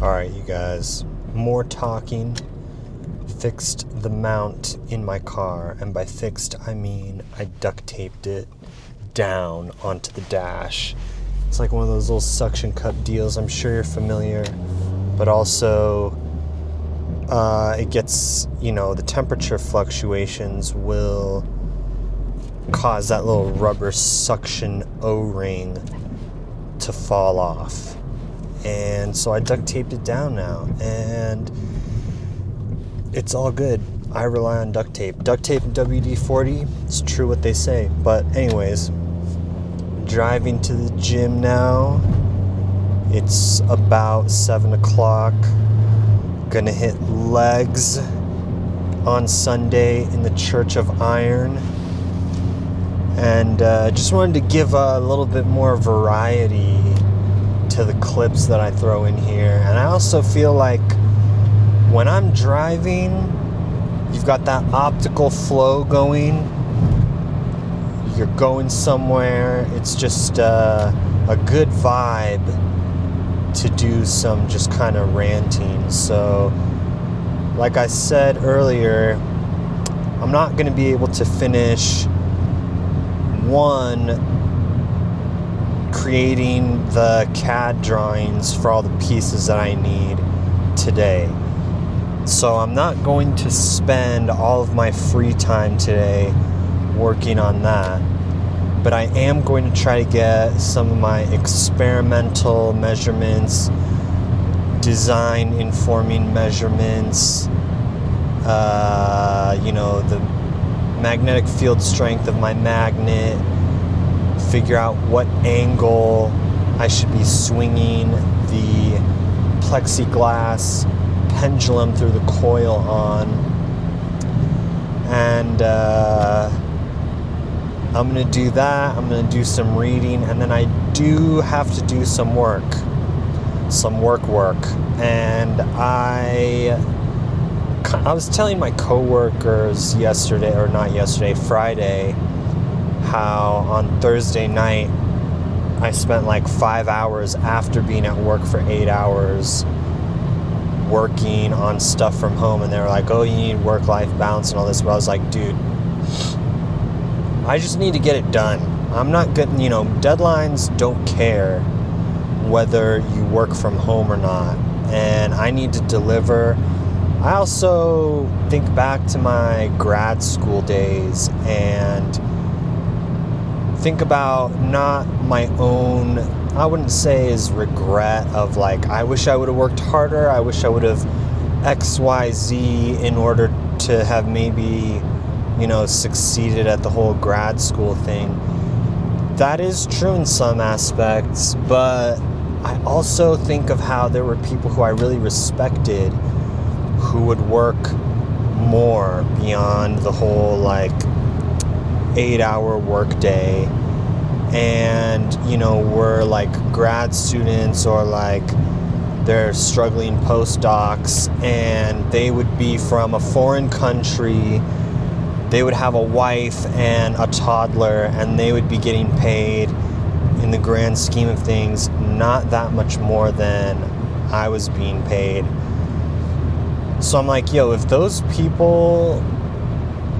Alright, you guys, more talking. Fixed the mount in my car, and by fixed I mean I duct taped it down onto the dash. It's like one of those little suction cup deals. I'm sure you're familiar, but also it gets, the temperature fluctuations will cause that little rubber suction O-ring to fall off. And so I duct taped it down now, and it's all good. I rely on duct tape. Duct tape and WD-40, it's true what they say. But anyways, driving to the gym now. It's about 7 o'clock. Gonna hit legs on Sunday in the Church of Iron. And just wanted to give a little bit more variety to the clips that I throw in here. And I also feel like when I'm driving, you've got that optical flow going. You're going somewhere. It's just a good vibe to do some just kind of ranting. So, like I said earlier, I'm not going to be able to finish creating the CAD drawings for all the pieces that I need today. So I'm not going to spend all of my free time today working on that, but I am going to try to get some of my experimental measurements, design informing measurements, the magnetic field strength of my magnet, figure out what angle I should be swinging the plexiglass pendulum through the coil on. And I'm going to do that. I'm going to do some reading, and then I do have to do some work. And I was telling my coworkers Friday, how on Thursday night I spent like 5 hours after being at work for 8 hours working on stuff from home, and they were like, oh, you need work-life balance and all this, but I was like, dude, I just need to get it done. I'm not getting, deadlines don't care whether you work from home or not, and I need to deliver. I also think back to my grad school days and think about not my own, I wouldn't say is regret of like, I wish I would have worked harder, I wish I would have XYZ in order to have maybe, succeeded at the whole grad school thing. That is true in some aspects, but I also think of how there were people who I really respected who would work more beyond the whole 8-hour work day, and were like grad students or they're struggling postdocs, and they would be from a foreign country. They would have a wife and a toddler, and they would be getting paid, in the grand scheme of things, not that much more than I was being paid. So I'm like, if those people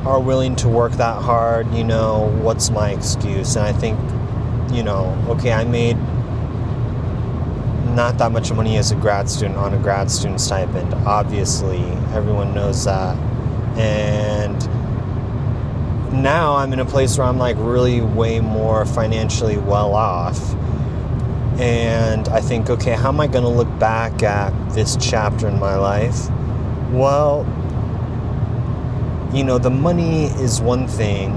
are willing to work that hard, what's my excuse? And I think, okay, I made not that much money as a grad student on a grad student stipend. Obviously, everyone knows that. And now I'm in a place where I'm really way more financially well off. And I think, okay, how am I going to look back at this chapter in my life? Well, the money is one thing.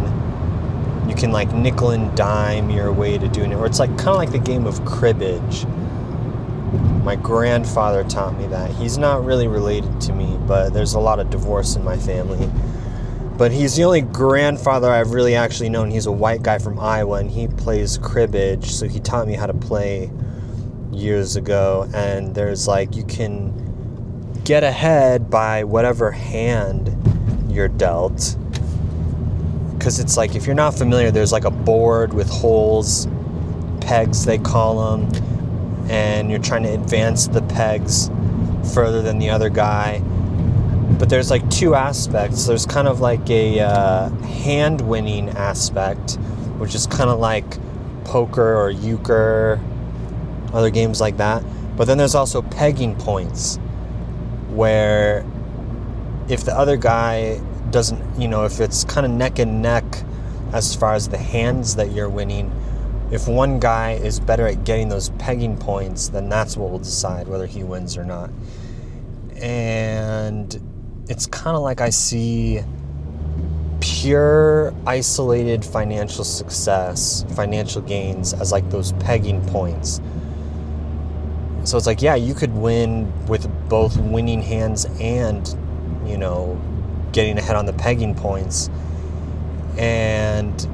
You can nickel and dime your way to doing it. Or it's kind of like the game of cribbage. My grandfather taught me that. He's not really related to me, but there's a lot of divorce in my family. But he's the only grandfather I've really actually known. He's a white guy from Iowa, and he plays cribbage. So he taught me how to play years ago. And there's you can get ahead by whatever hand you're dealt. Because it's if you're not familiar, there's a board with holes, pegs they call them, and you're trying to advance the pegs further than the other guy. But there's like two aspects. There's kind of like a hand winning aspect, which is kind of like poker or euchre, other games like that. But then there's also pegging points, where if the other guy doesn't, if it's kind of neck and neck as far as the hands that you're winning, if one guy is better at getting those pegging points, then that's what will decide whether he wins or not. And it's kind of like I see pure isolated financial success, financial gains as like those pegging points. So it's like, yeah, you could win with both winning hands and, getting ahead on the pegging points. And,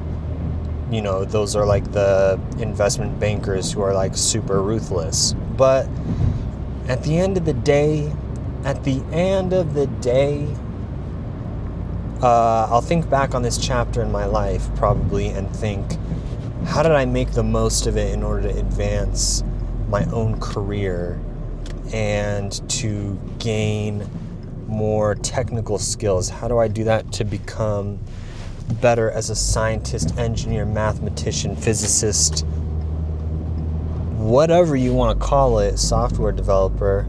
those are like the investment bankers who are like super ruthless. But at the end of the day, I'll think back on this chapter in my life probably and think, how did I make the most of it in order to advance my own career and to gain more technical skills? How do I do that to become better as a scientist, engineer, mathematician, physicist, whatever you want to call it, software developer?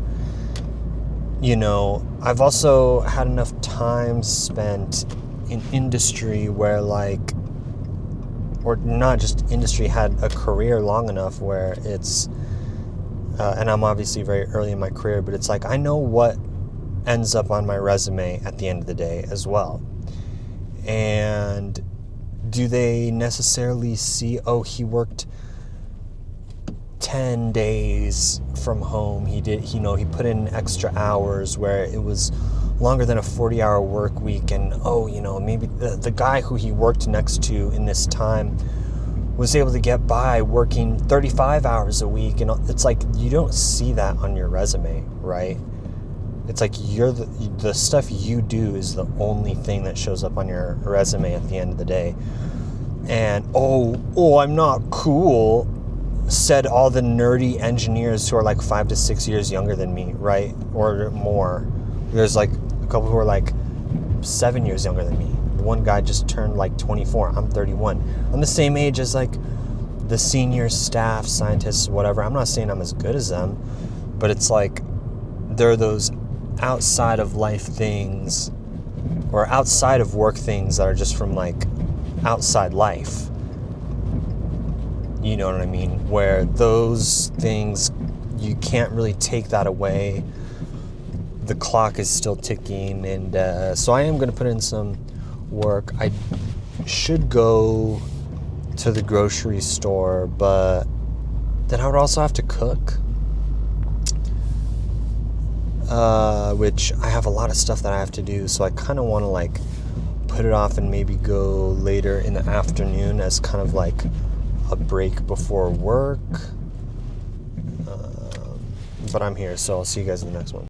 I've also had enough time spent in industry where or not just industry, had a career long enough where it's, and I'm obviously very early in my career, but it's like I know what ends up on my resume at the end of the day as well. And do they necessarily see, oh, he worked 10 days from home, he put in extra hours where it was longer than a 40-hour work week, and maybe the guy who he worked next to in this time was able to get by working 35 hours a week. And it's like, you don't see that on your resume, right? It's like the stuff you do is the only thing that shows up on your resume at the end of the day. And oh, I'm not cool, said all the nerdy engineers who are like 5 to 6 years younger than me, right? Or more. There's like a couple who are like 7 years younger than me. One guy just turned like 24. I'm 31. I'm the same age as like the senior staff, scientists, whatever. I'm not saying I'm as good as them, but it's like there are those outside of life things or outside of work things that are just from like outside life. You know what I mean? Where those things, you can't really take that away. The clock is still ticking. And so I am going to put in some work. I should go to the grocery store, but then I would also have to cook. Which I have a lot of stuff that I have to do. So I kind of want to like put it off and maybe go later in the afternoon as kind of like a break before work. But I'm here, so I'll see you guys in the next one.